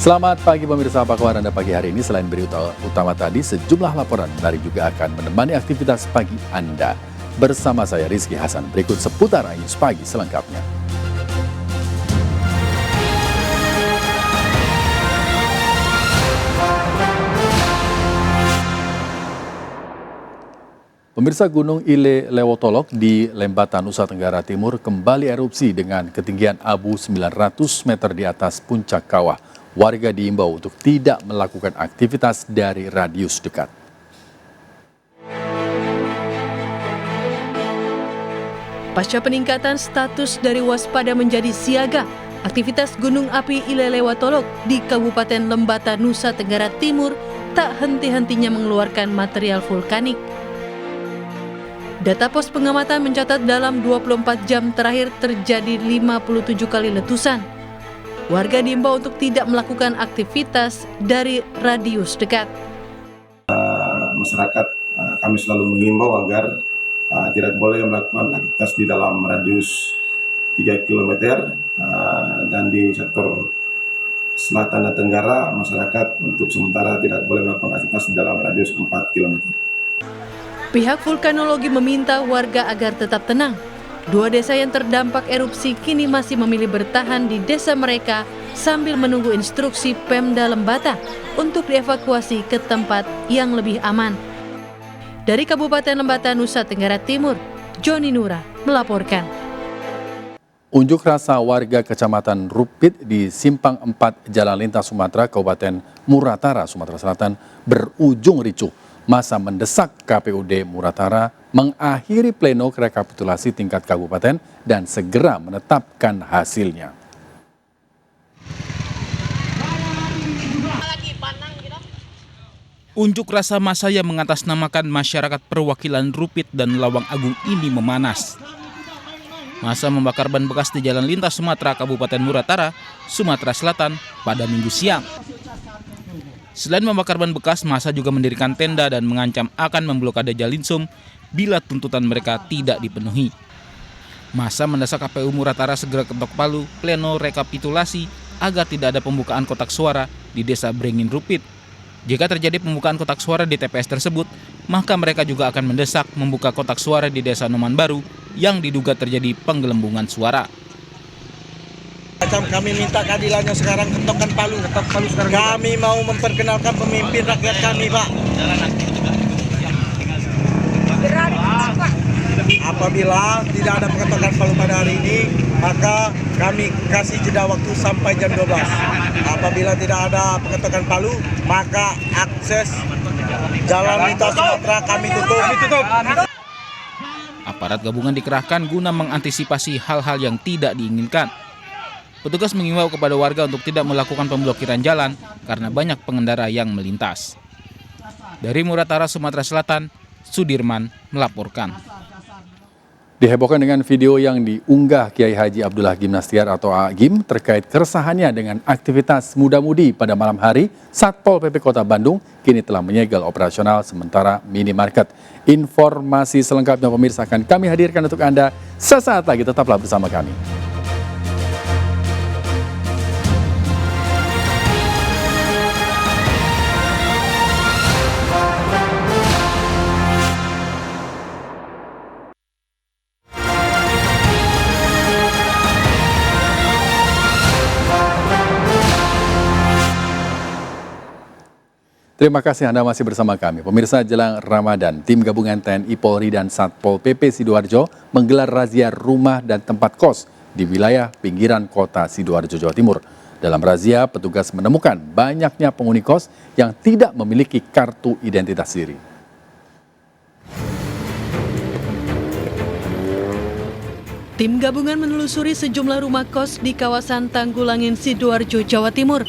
Selamat pagi pemirsa, apa kabar Anda pagi hari ini? Selain berita utama tadi, sejumlah laporan menarik juga akan menemani aktivitas pagi Anda. Bersama saya Rizky Hasan, berikut seputar News Pagi selengkapnya. Pemirsa, Gunung Ile Lewotolok di Lembata, Nusa Tenggara Timur kembali erupsi dengan ketinggian abu 900 meter di atas puncak kawah. Warga diimbau untuk tidak melakukan aktivitas dari radius dekat. Pasca peningkatan status dari waspada menjadi siaga, aktivitas gunung api Ile Lewotolok di Kabupaten Lembata, Nusa Tenggara Timur tak henti-hentinya mengeluarkan material vulkanik. Data pos pengamatan mencatat dalam 24 jam terakhir terjadi 57 kali letusan. Warga diimbau untuk tidak melakukan aktivitas dari radius dekat. Masyarakat kami selalu mengimbau agar tidak boleh melakukan aktivitas di dalam radius 3 km dan di sektor selatan dan tenggara masyarakat untuk sementara tidak boleh melakukan aktivitas di dalam radius 4 km. Pihak vulkanologi meminta warga agar tetap tenang. Dua desa yang terdampak erupsi kini masih memilih bertahan di desa mereka sambil menunggu instruksi Pemda Lembata untuk dievakuasi ke tempat yang lebih aman. Dari Kabupaten Lembata, Nusa Tenggara Timur, Joni Nura melaporkan. Unjuk rasa warga Kecamatan Rupit di Simpang 4 Jalan Lintas Sumatera, Kabupaten Muratara, Sumatera Selatan berujung ricuh. Masa mendesak KPUD Muratara mengakhiri pleno rekapitulasi tingkat kabupaten dan segera menetapkan hasilnya. Unjuk rasa massa yang mengatasnamakan masyarakat perwakilan Rupit dan Lawang Agung ini memanas. Massa membakar ban bekas di Jalan Lintas Sumatera, Kabupaten Muratara, Sumatera Selatan pada Minggu siang. Selain membakar ban bekas, massa juga mendirikan tenda dan mengancam akan memblokade Jalinsum bila tuntutan mereka tidak dipenuhi. Massa mendesak KPU Muratara segera ketok palu pleno rekapitulasi agar tidak ada pembukaan kotak suara di Desa Brengin Rupit. Jika terjadi pembukaan kotak suara di TPS tersebut, maka mereka juga akan mendesak membuka kotak suara di Desa Noman Baru yang diduga terjadi penggelembungan suara. Kami minta keadilannya sekarang, ketok palu sekarang. Kami mau memperkenalkan pemimpin rakyat kami, Pak. Apabila tidak ada pengetokan palu pada hari ini, maka kami kasih jeda waktu sampai jam 12. Apabila tidak ada pengetokan palu, maka akses Jalan Lintas Sumatera kami tutup. Aparat gabungan dikerahkan guna mengantisipasi hal-hal yang tidak diinginkan. Petugas mengimbau kepada warga untuk tidak melakukan pemblokiran jalan karena banyak pengendara yang melintas. Dari Muratara, Sumatera Selatan, Sudirman melaporkan. Dihebohkan dengan video yang diunggah Kiai Haji Abdullah Gimnastiar atau Agim terkait keresahannya dengan aktivitas muda-mudi pada malam hari, Satpol PP Kota Bandung kini telah menyegel operasional sementara minimarket. Informasi selengkapnya pemirsa akan kami hadirkan untuk Anda sesaat lagi, tetaplah bersama kami. Terima kasih Anda masih bersama kami. Pemirsa, jelang Ramadan, tim gabungan TNI Polri dan Satpol PP Sidoarjo menggelar razia rumah dan tempat kos di wilayah pinggiran kota Sidoarjo, Jawa Timur. Dalam razia, petugas menemukan banyaknya penghuni kos yang tidak memiliki kartu identitas diri. Tim gabungan menelusuri sejumlah rumah kos di kawasan Tanggulangin, Sidoarjo, Jawa Timur.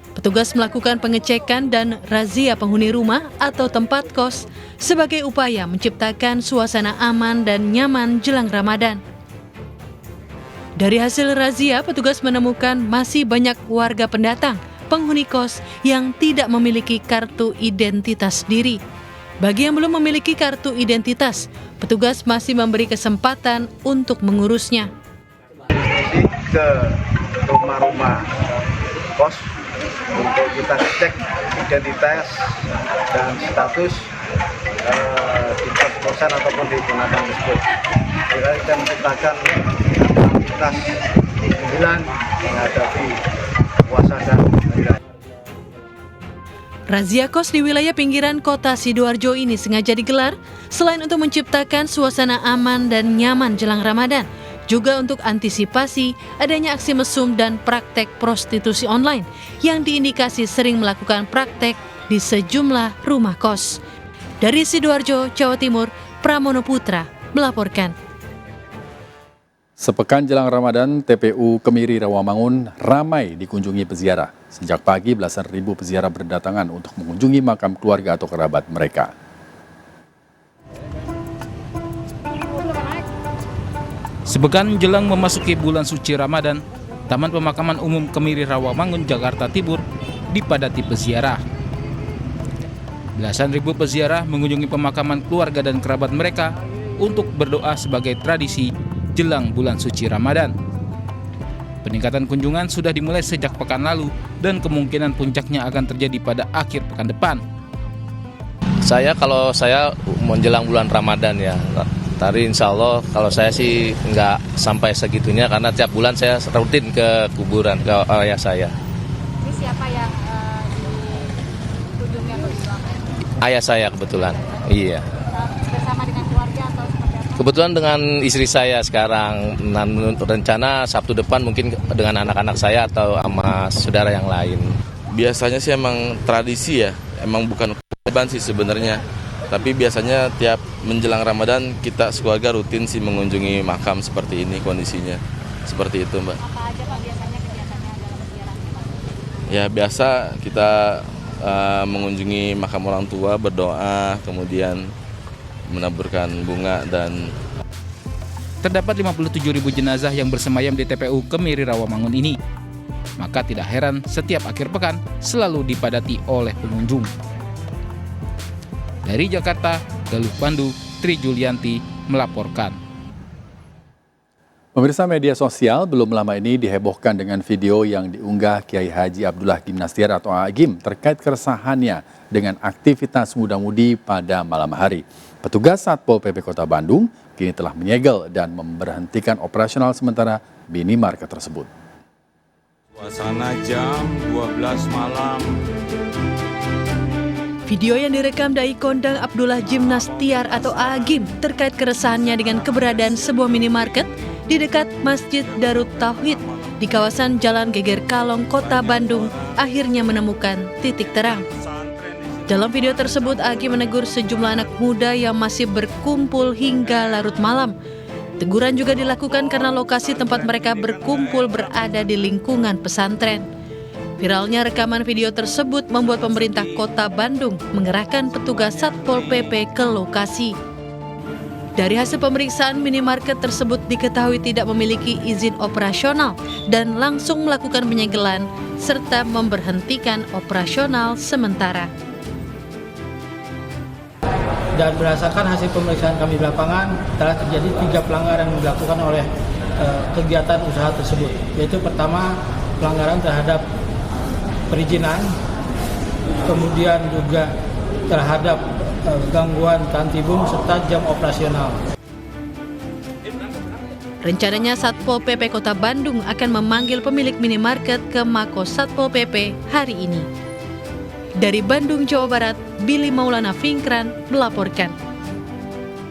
Petugas melakukan pengecekan dan razia penghuni rumah atau tempat kos sebagai upaya menciptakan suasana aman dan nyaman jelang Ramadan. Dari hasil razia, petugas menemukan masih banyak warga pendatang, penghuni kos yang tidak memiliki kartu identitas diri. Bagi yang belum memiliki kartu identitas, petugas masih memberi kesempatan untuk mengurusnya. Ke rumah-rumah kos untuk kita cek identitas dan status di kos-kosan ataupun di penataan tersebut. Kita menciptakan aktivitas 9 menghadapi puasa dan hari raya. Razia kos di wilayah pinggiran kota Sidoarjo ini sengaja digelar selain untuk menciptakan suasana aman dan nyaman jelang Ramadan, juga untuk antisipasi adanya aksi mesum dan praktek prostitusi online yang diindikasi sering melakukan praktek di sejumlah rumah kos. Dari Sidoarjo, Jawa Timur, Pramono Putra melaporkan. Sepekan jelang Ramadan, TPU Kemiri Rawamangun ramai dikunjungi peziarah. Sejak pagi, belasan ribu peziarah berdatangan untuk mengunjungi makam keluarga atau kerabat mereka. Sepekan jelang memasuki bulan suci Ramadan, Taman Pemakaman Umum Kemiri Rawamangun, Jakarta Timur dipadati peziarah. Belasan ribu peziarah mengunjungi pemakaman keluarga dan kerabat mereka untuk berdoa sebagai tradisi jelang bulan suci Ramadan. Peningkatan kunjungan sudah dimulai sejak pekan lalu dan kemungkinan puncaknya akan terjadi pada akhir pekan depan. Kalau saya menjelang bulan Ramadan ya, tadi insya Allah kalau saya sih nggak sampai segitunya karena tiap bulan saya rutin ke kuburan, ke ayah saya. Ini siapa yang dikunjungi atau didoakan? Ayah saya kebetulan, iya. Bersama dengan keluarga atau seperti apa? Kebetulan dengan istri saya sekarang, rencana Sabtu depan mungkin dengan anak-anak saya atau sama saudara yang lain. Biasanya sih emang tradisi ya, emang bukan kewajiban sih sebenarnya. Tapi biasanya tiap menjelang Ramadan kita sekeluarga rutin sih mengunjungi makam seperti ini kondisinya. Seperti itu, Mbak. Apa aja Pak biasanya kegiatannya dalam ziarah? Ya biasa kita mengunjungi makam orang tua, berdoa, kemudian menaburkan bunga dan Terdapat 57.000 jenazah yang bersemayam di TPU Kemiri Rawamangun ini. Maka tidak heran setiap akhir pekan selalu dipadati oleh pengunjung. Dari Jakarta, Galuh Pandu, Tri Julianti melaporkan. Pemirsa, media sosial belum lama ini dihebohkan dengan video yang diunggah Kiai Haji Abdullah Gimnastiar atau Agim terkait keresahannya dengan aktivitas muda-mudi pada malam hari. Petugas Satpol PP Kota Bandung kini telah menyegel dan memberhentikan operasional sementara minimarket tersebut. Suasana jam 12 malam. Video yang direkam Dai Kondang Abdullah Gimnastiar atau Agim terkait keresahannya dengan keberadaan sebuah minimarket di dekat Masjid Darut Tauhid di kawasan Jalan Geger Kalong, Kota Bandung akhirnya menemukan titik terang. Dalam video tersebut, Agim menegur sejumlah anak muda yang masih berkumpul hingga larut malam. Teguran juga dilakukan karena lokasi tempat mereka berkumpul berada di lingkungan pesantren. Viralnya rekaman video tersebut membuat pemerintah Kota Bandung mengerahkan petugas Satpol PP ke lokasi. Dari hasil pemeriksaan, minimarket tersebut diketahui tidak memiliki izin operasional dan langsung melakukan penyegelan serta memberhentikan operasional sementara. Dan berdasarkan hasil pemeriksaan kami di lapangan, telah terjadi 3 pelanggaran yang dilakukan oleh kegiatan usaha tersebut. Yaitu pertama, pelanggaran terhadap perizinan, kemudian juga terhadap gangguan tantibum serta jam operasional. Rencananya Satpol PP Kota Bandung akan memanggil pemilik minimarket ke Mako Satpol PP hari ini. Dari Bandung, Jawa Barat, Billy Maulana Fingkran melaporkan.